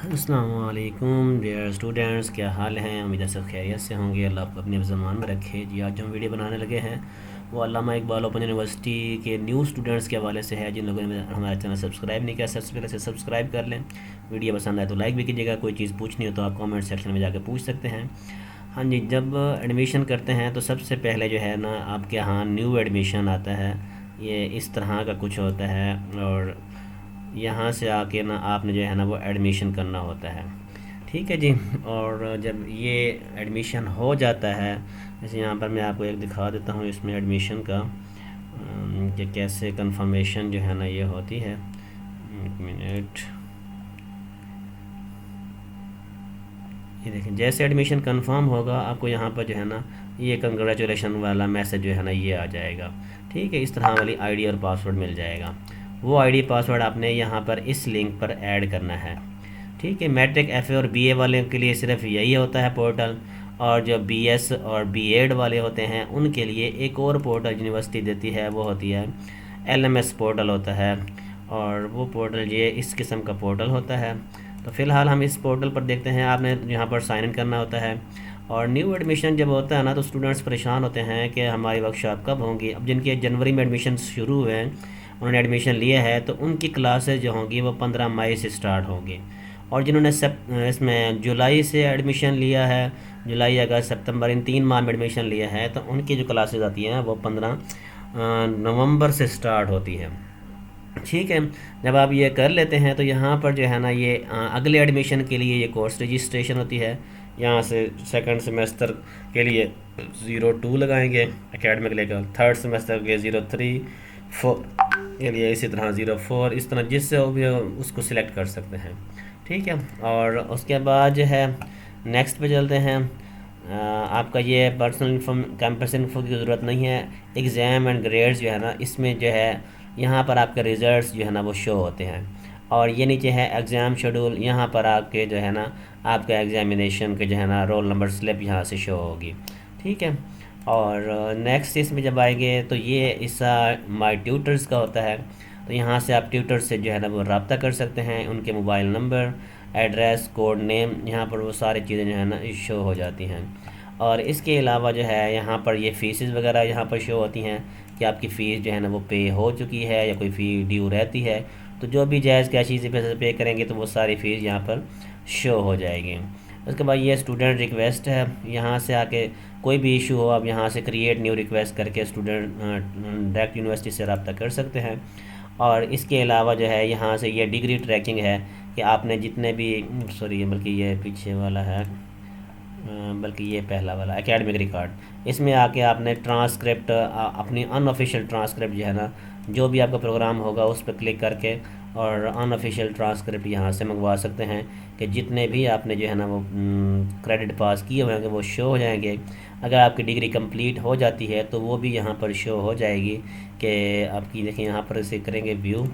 अस्सलाम वालेकुम dear students, क्या हाल हैं। उम्मीद है सब खैरियत से होंगे। अल्लाह आपको अपने ज़मान में रखे। जी, आज जो हम वीडियो बनाने लगे हैं वो अल्लामा इकबाल ओपन यूनिवर्सिटी के न्यू स्टूडेंट्स के हवाले से है। जिन लोगों ने हमारा चैनल सब्सक्राइब नहीं किया, सबसे पहले से सब्सक्राइब कर लें। वीडियो पसंद आए तो लाइक भी कीजिएगा। कोई चीज़ पूछनी हो तो आप कॉमेंट सेक्शन में जाकर पूछ सकते हैं। हाँ जी, जब एडमिशन करते हैं तो सबसे पहले जो है ना आपके यहाँ न्यू एडमिशन आता है। ये इस तरह का कुछ होता है और यहाँ से आके ना आपने जो है ना वो एडमिशन करना होता है। ठीक है जी। और जब ये एडमिशन हो जाता है, जैसे यहाँ पर मैं आपको एक दिखा देता हूँ इसमें एडमिशन का कि कैसे कंफर्मेशन जो है ना ये होती है। एक मिनट, ये देखें, जैसे एडमिशन कंफर्म होगा आपको यहाँ पर जो है ना ये कंग्रेचुलेशन वाला मैसेज जो है ना ये आ जाएगा। ठीक है, इस तरह वाली आईडी और पासवर्ड मिल जाएगा। वो आईडी पासवर्ड आपने यहाँ पर इस लिंक पर ऐड करना है। ठीक है, मैट्रिक एफ़ए और बीए वाले के लिए सिर्फ यही होता है पोर्टल, और जो बीएस और बीएड वाले होते हैं उनके लिए एक और पोर्टल यूनिवर्सिटी देती है, वो होती है एलएमएस पोर्टल होता है। और वो पोर्टल ये इस किस्म का पोर्टल होता है। तो फ़िलहाल हम इस पोर्टल पर देखते हैं। आपने यहाँ पर साइन इन करना होता है। और न्यू एडमिशन जब होता है ना तो स्टूडेंट्स परेशान होते हैं कि हमारी वर्कशॉप कब होंगी। अब जिनके जनवरी में एडमिशन शुरू हुए हैं, उन्होंने एडमिशन लिया है, तो उनकी क्लासेज जो होंगी वो 15 मई से स्टार्ट होंगी। और जिन्होंने इसमें जुलाई से एडमिशन लिया है, जुलाई अगस्त सितंबर इन 3 माह में एडमिशन लिया है, तो उनकी जो क्लासेज आती हैं वो 15 नवंबर से स्टार्ट होती है। ठीक है, जब आप ये कर लेते हैं तो यहाँ पर जो है ना ये अगले एडमिशन के लिए ये कोर्स रजिस्ट्रेशन होती है। यहाँ से सेकंड सेमेस्टर के लिए 02 लगाएंगे एकेडमिक लेकर, थर्ड सेमेस्टर के 03, 4 के लिए इसी तरह 04, इस तरह जिससे वो भी उसको सिलेक्ट कर सकते हैं। ठीक है, और उसके बाद जो है नेक्स्ट पे चलते हैं। आपका ये पर्सनल इन्फॉर्म कैंपस इन्फो की ज़रूरत नहीं है। एग्ज़ाम एंड ग्रेड्स जो है ना इसमें जो है यहाँ पर आपके रिज़ल्ट्स जो है ना वो शो होते हैं। और ये नीचे है एग्ज़ाम शेड्यूल, यहाँ पर आपके जो है ना आपका एग्ज़ामिनेशन के जो है ना रोल नंबर स्लिप यहाँ से शो होगी। ठीक है, और नेक्स्ट इसमें जब आएंगे तो ये इसका माई ट्यूटर्स का होता है। तो यहाँ से आप ट्यूटर से जो है ना वो रब्ता कर सकते हैं। उनके mobile number, address, code name, यहाँ पर वो सारी चीज़ें जो है ना शो हो जाती हैं। और इसके अलावा जो है यहाँ पर ये फ़ीसेस वगैरह यहाँ पर शो होती हैं कि आपकी फ़ीस जो है ना वो पे हो चुकी है या कोई फ़ी ड्यू रहती है। तो जो भी जायज़ कैश से पैसे पे करेंगे तो वो सारी फ़ीस यहाँ पर शो हो जाएगी। उसके बाद ये स्टूडेंट रिक्वेस्ट है। यहाँ से आके कोई भी इशू हो आप यहाँ से क्रिएट न्यू रिक्वेस्ट करके स्टूडेंट डायरेक्ट यूनिवर्सिटी से रब्ता कर सकते हैं। और इसके अलावा जो है यहाँ से ये डिग्री ट्रैकिंग है कि आपने जितने भी सॉरी बल्कि ये पीछे वाला है, बल्कि ये पहला वाला एकेडमिक रिकॉर्ड, इसमें आके आपने ट्रांसक्रिप्ट अपनी अनऑफिशियल ट्रांसक्रिप्ट जो है ना जो भी आपका प्रोग्राम होगा उस पर क्लिक करके और अनऑफिशियल ट्रांसक्रिप्ट यहाँ से मंगवा सकते हैं कि जितने भी आपने जो है ना वो क्रेडिट पास किए हुए होंगे वो शो हो जाएंगे। अगर आपकी डिग्री कंप्लीट हो जाती है तो वो भी यहाँ पर शो हो जाएगी कि आपकी, देखिए यहाँ पर इसे करेंगे व्यू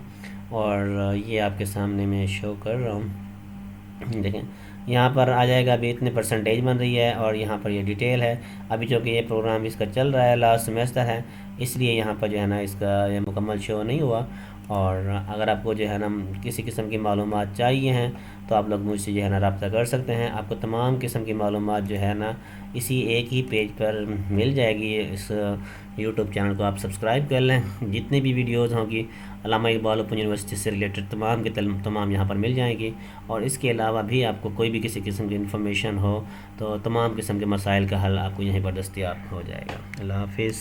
और ये आपके सामने मैं शो कर रहा हूँ। देखें यहाँ पर आ जाएगा अभी इतने परसेंटेज बन रही है और यहाँ पर ये डिटेल है। अभी चूँकि ये प्रोग्राम इसका चल रहा है, लास्ट सेमेस्टर है, इसलिए यहाँ पर जो है ना इसका ये मुकम्मल शो नहीं हुआ। और अगर आपको जो है ना किसी किस्म की मालूमात चाहिए हैं तो आप लोग मुझसे जो है ना रब्ता कर सकते हैं। आपको तमाम किस्म की मालूमात जो है ना इसी एक ही पेज पर मिल जाएगी। इस यूट्यूब चैनल को आप सब्सक्राइब कर लें। जितनी भी वीडियोज़ होंगी अल्लामा इकबाल ओपन यूनिवर्सिटी से रिलेटेड तमाम के तमाम यहाँ पर मिल जाएंगी। और इसके अलावा भी आपको कोई भी किसी किस्म की इन्फॉर्मेशन हो तो तमाम किस्म के मसाइल का हल आपको यहीं पर दस्तयाब हो जाएगा। अल्लाह हाफिज़।